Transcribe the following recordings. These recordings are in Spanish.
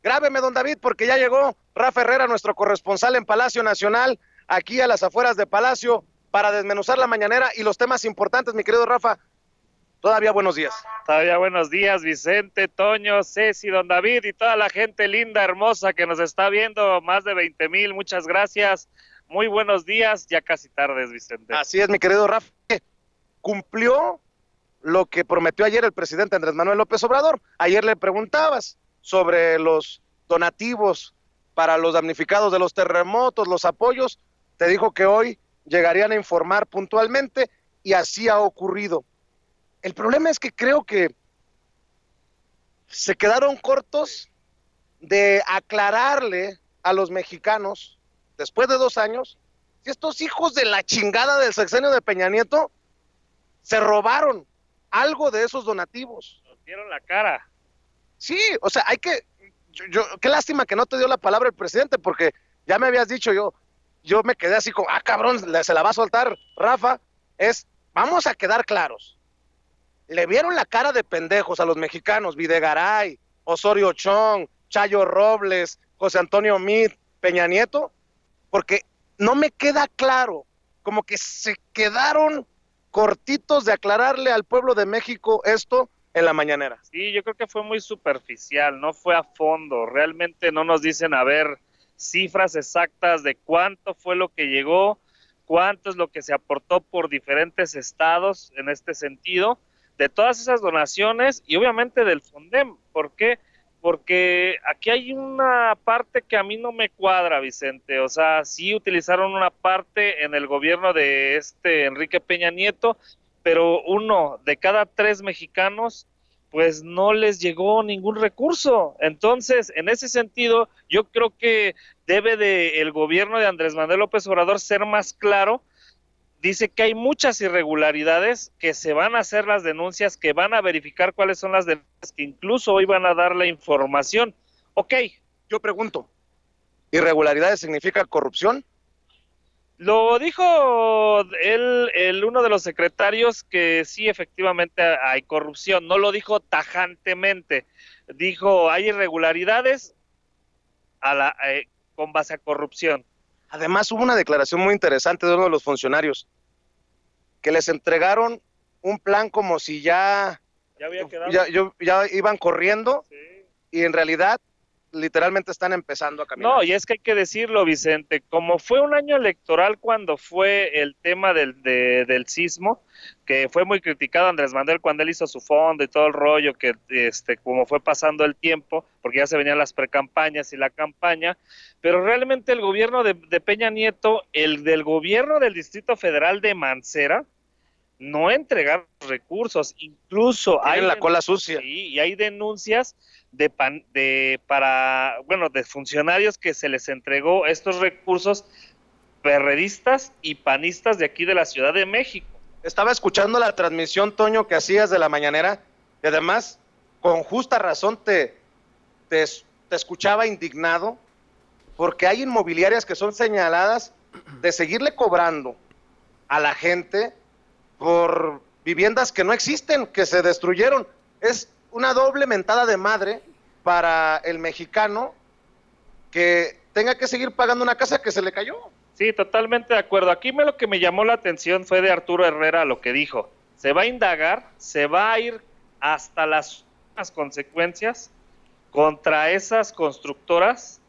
Grábeme, don David, porque ya llegó Rafa Herrera, nuestro corresponsal en Palacio Nacional, aquí a las afueras de Palacio, para desmenuzar la mañanera y los temas importantes, mi querido Rafa. Todavía buenos días. Todavía buenos días, Vicente, Toño, Ceci, don David y toda la gente linda, hermosa que nos está viendo, más de 20,000, muchas gracias. Muy buenos días, ya casi tardes, Vicente. Así es, mi querido Rafa. Cumplió lo que prometió ayer el presidente Andrés Manuel López Obrador. Ayer le preguntabas sobre los donativos para los damnificados de los terremotos, los apoyos. Te dijo que hoy llegarían a informar puntualmente y así ha ocurrido. El problema es que creo que se quedaron cortos de aclararle a los mexicanos, después de 2 años, si estos hijos de la chingada del sexenio de Peña Nieto se robaron algo de esos donativos. Nos dieron la cara. Sí, o sea, hay que, qué lástima que no te dio la palabra el presidente, porque ya me habías dicho, yo me quedé así como, cabrón, se la va a soltar Rafa, vamos a quedar claros. Le vieron la cara de pendejos a los mexicanos, Videgaray, Osorio Chong, Chayo Robles, José Antonio Meade, Peña Nieto, porque no me queda claro, como que se quedaron cortitos de aclararle al pueblo de México esto en la mañanera. Sí, yo creo que fue muy superficial, no fue a fondo, realmente no nos dicen, a ver, cifras exactas de cuánto fue lo que llegó, cuánto es lo que se aportó por diferentes estados en este sentido, de todas esas donaciones y obviamente del Fondem. ¿Por qué? Porque aquí hay una parte que a mí no me cuadra, Vicente. O sea, sí utilizaron una parte en el gobierno de Enrique Peña Nieto, pero 1 de cada 3 mexicanos pues no les llegó ningún recurso. Entonces, en ese sentido, yo creo que debe el gobierno de Andrés Manuel López Obrador ser más claro. Dice que hay muchas irregularidades, que se van a hacer las denuncias, que van a verificar cuáles son las denuncias, que incluso hoy van a dar la información. Ok. Yo pregunto, ¿irregularidades significa corrupción? Lo dijo uno de los secretarios, que sí, efectivamente hay corrupción. No lo dijo tajantemente. Dijo, hay irregularidades con base a corrupción. Además, hubo una declaración muy interesante de uno de los funcionarios, que les entregaron un plan como si ya iban corriendo, sí. Y en realidad literalmente están empezando a caminar. No, y es que hay que decirlo, Vicente, como fue un año electoral cuando fue el tema del sismo, que fue muy criticado Andrés Manuel cuando él hizo su fondo y todo el rollo, que como fue pasando el tiempo, porque ya se venían las precampañas y la campaña, pero realmente el gobierno de Peña Nieto, el del gobierno del Distrito Federal de Mancera, no entregaron recursos, incluso hay la cola sucia. Sí, y hay denuncias de funcionarios que se les entregó estos recursos, perredistas y panistas de aquí de la Ciudad de México. Estaba escuchando la transmisión, Toño, que hacías de la mañanera, y además, con justa razón te escuchaba indignado, porque hay inmobiliarias que son señaladas de seguirle cobrando a la gente por viviendas que no existen, que se destruyeron. Es una doble mentada de madre para el mexicano que tenga que seguir pagando una casa que se le cayó. Sí, totalmente de acuerdo. Aquí lo que me llamó la atención fue de Arturo Herrera lo que dijo. Se va a indagar, se va a ir hasta las consecuencias contra esas constructoras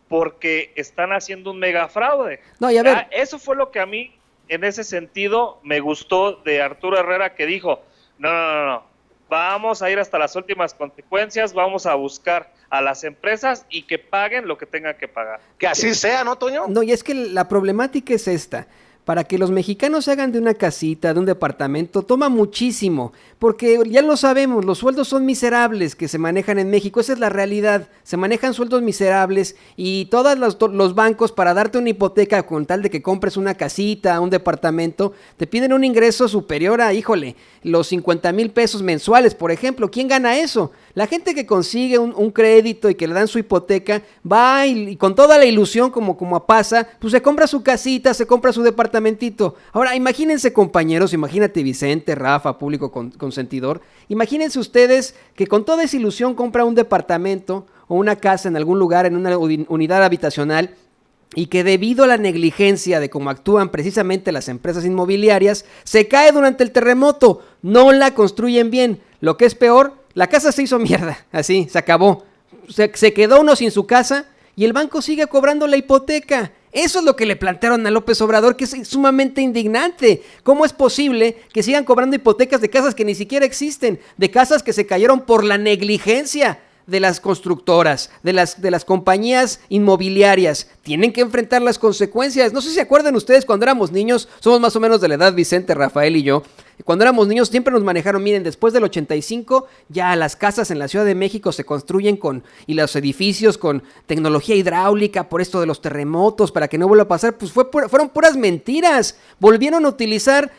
porque están haciendo un mega fraude. No, y a ver. Eso fue lo que a mí, en ese sentido, me gustó de Arturo Herrera, que dijo, no, vamos a ir hasta las últimas consecuencias, vamos a buscar a las empresas y que paguen lo que tengan que pagar. Que así sea, ¿no, Toño? No, y es que la problemática es esta. Para que los mexicanos se hagan de una casita, de un departamento, toma muchísimo, porque ya lo sabemos, los sueldos son miserables que se manejan en México, esa es la realidad, se manejan sueldos miserables y todos los bancos para darte una hipoteca con tal de que compres una casita, un departamento, te piden un ingreso superior a, los 50,000 pesos mensuales, por ejemplo. ¿Quién gana eso? La gente que consigue un crédito y que le dan su hipoteca, va y con toda la ilusión como pasa, pues se compra su casita, se compra su departamentito. Ahora, imagínense, compañeros, imagínate Vicente, Rafa, público consentidor, imagínense ustedes que con toda esa ilusión compra un departamento o una casa en algún lugar, en una unidad habitacional, y que debido a la negligencia de cómo actúan precisamente las empresas inmobiliarias, se cae durante el terremoto, no la construyen bien. Lo que es peor, la casa se hizo mierda, así, se acabó. Se quedó uno sin su casa y el banco sigue cobrando la hipoteca. Eso es lo que le plantearon a López Obrador, que es sumamente indignante. ¿Cómo es posible que sigan cobrando hipotecas de casas que ni siquiera existen? De casas que se cayeron por la negligencia de las constructoras, de las compañías inmobiliarias. Tienen que enfrentar las consecuencias. No sé si se acuerdan ustedes cuando éramos niños, somos más o menos de la edad, Vicente, Rafael y yo. Cuando éramos niños siempre nos manejaron, miren, después del 85 ya las casas en la Ciudad de México se construyen y los edificios con tecnología hidráulica por esto de los terremotos, para que no vuelva a pasar. Pues fueron puras mentiras. Volvieron a utilizar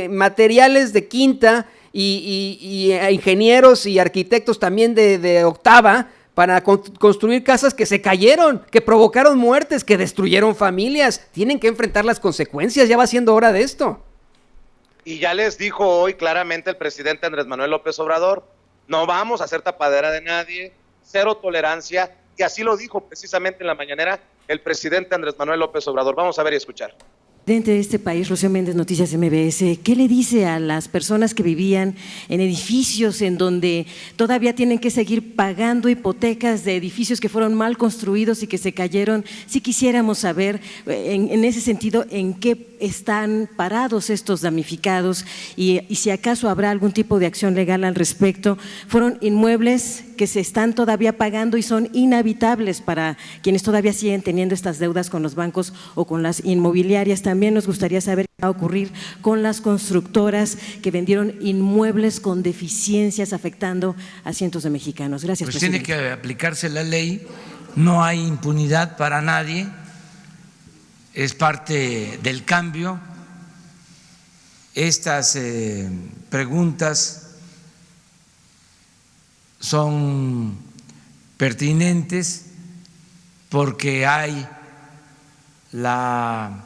materiales de quinta y ingenieros y arquitectos también de octava para construir casas que se cayeron, que provocaron muertes, que destruyeron familias. Tienen que enfrentar las consecuencias, ya va siendo hora de esto. Y ya les dijo hoy claramente el presidente Andrés Manuel López Obrador, no vamos a hacer tapadera de nadie, cero tolerancia, y así lo dijo precisamente en la mañanera el presidente Andrés Manuel López Obrador. Vamos a ver y escuchar. Presidente de este país, Rocío Méndez, Noticias MBS, ¿qué le dice a las personas que vivían en edificios en donde todavía tienen que seguir pagando hipotecas de edificios que fueron mal construidos y que se cayeron? Si quisiéramos saber, en ese sentido, en qué están parados estos damnificados y si acaso habrá algún tipo de acción legal al respecto. Fueron inmuebles que se están todavía pagando y son inhabitables para quienes todavía siguen teniendo estas deudas con los bancos o con las inmobiliarias. También nos gustaría saber qué va a ocurrir con las constructoras que vendieron inmuebles con deficiencias afectando a cientos de mexicanos. Gracias, pues presidente. Tiene que aplicarse la ley, no hay impunidad para nadie, es parte del cambio. Estas preguntas son pertinentes porque hay la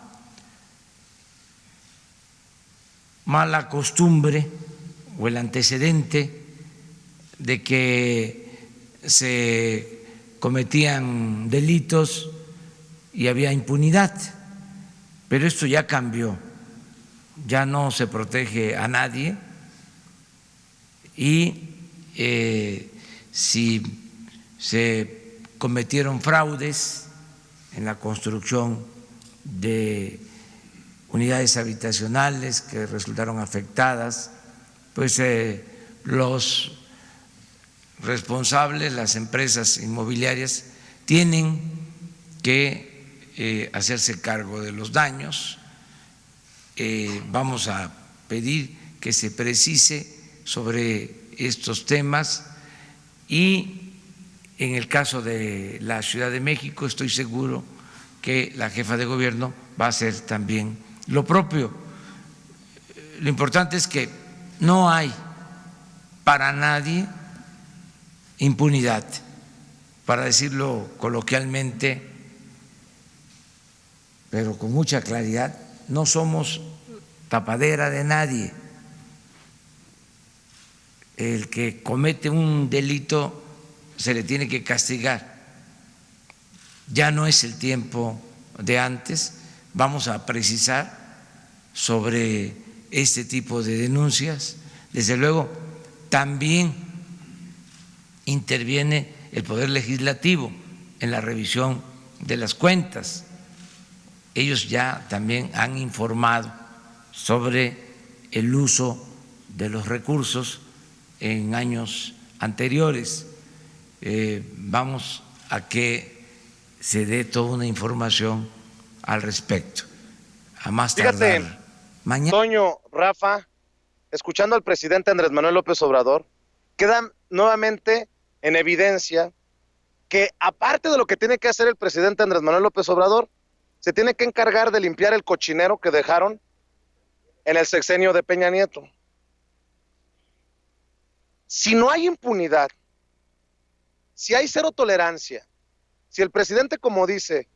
mala costumbre o el antecedente de que se cometían delitos y había impunidad, pero esto ya cambió, ya no se protege a nadie y si se cometieron fraudes en la construcción de unidades habitacionales que resultaron afectadas, pues los responsables, las empresas inmobiliarias, tienen que hacerse cargo de los daños. Vamos a pedir que se precise sobre estos temas y en el caso de la Ciudad de México estoy seguro que la jefa de gobierno va a hacer también lo propio. Lo importante es que no hay para nadie impunidad, para decirlo coloquialmente, pero con mucha claridad, no somos tapadera de nadie. El que comete un delito se le tiene que castigar. Ya no es el tiempo de antes. Vamos a precisar sobre este tipo de denuncias. Desde luego, también interviene el Poder Legislativo en la revisión de las cuentas. Ellos ya también han informado sobre el uso de los recursos en años anteriores. Vamos a que se dé toda una información al respecto. A más tardar Fíjate, mañana. Toño, Rafa, escuchando al presidente Andrés Manuel López Obrador, queda nuevamente en evidencia que aparte de lo que tiene que hacer el presidente Andrés Manuel López Obrador, se tiene que encargar de limpiar el cochinero que dejaron en el sexenio de Peña Nieto. Si no hay impunidad, si hay cero tolerancia, si el presidente, como dice,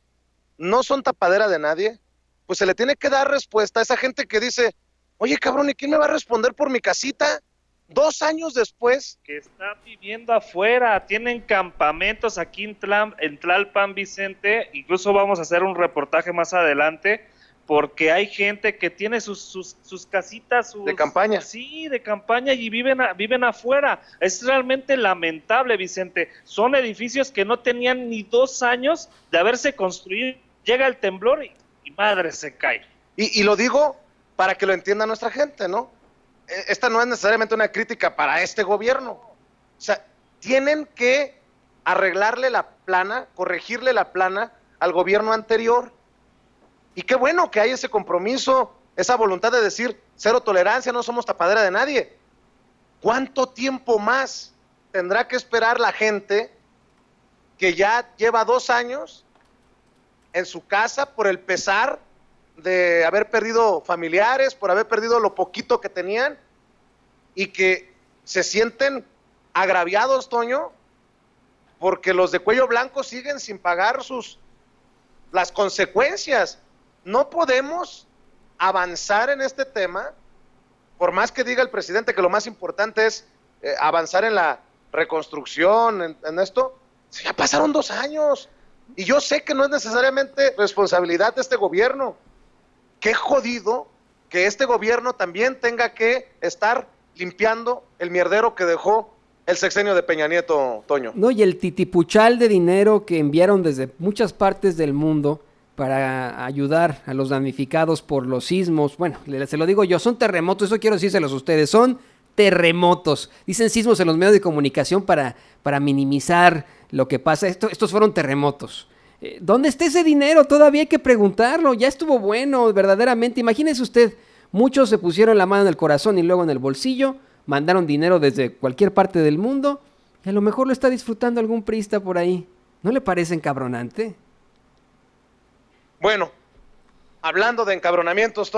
no son tapadera de nadie, pues se le tiene que dar respuesta a esa gente que dice, oye cabrón, ¿y quién me va a responder por mi casita? 2 años después. Que están viviendo afuera, tienen campamentos aquí en Tlalpan, Vicente, incluso vamos a hacer un reportaje más adelante, porque hay gente que tiene sus casitas, De campaña. Sí, de campaña, y viven afuera. Es realmente lamentable, Vicente. Son edificios que no tenían ni 2 años de haberse construido. Llega el temblor y madre se cae. Y lo digo para que lo entienda nuestra gente, ¿no? Esta no es necesariamente una crítica para este gobierno. O sea, tienen que arreglarle la plana, corregirle la plana al gobierno anterior. Y qué bueno que hay ese compromiso, esa voluntad de decir cero tolerancia, no somos tapadera de nadie. ¿Cuánto tiempo más tendrá que esperar la gente que ya lleva 2 años en su casa por el pesar de haber perdido familiares, por haber perdido lo poquito que tenían, y que se sienten agraviados, Toño, porque los de cuello blanco siguen sin pagar las consecuencias? No podemos avanzar en este tema, por más que diga el presidente que lo más importante es avanzar en la reconstrucción, en esto. Ya pasaron 2 años, y yo sé que no es necesariamente responsabilidad de este gobierno. Qué jodido que este gobierno también tenga que estar limpiando el mierdero que dejó el sexenio de Peña Nieto, Toño. No, y el titipuchal de dinero que enviaron desde muchas partes del mundo para ayudar a los damnificados por los sismos. Bueno, se lo digo yo, son terremotos, eso quiero decírselos a ustedes, son terremotos. Dicen sismos en los medios de comunicación para minimizar lo que pasa. Estos fueron terremotos. ¿Dónde está ese dinero? Todavía hay que preguntarlo. Ya estuvo bueno, verdaderamente. Imagínese usted, muchos se pusieron la mano en el corazón y luego en el bolsillo, mandaron dinero desde cualquier parte del mundo y a lo mejor lo está disfrutando algún priista por ahí. ¿No le parece encabronante? Bueno, hablando de encabronamientos, Toño,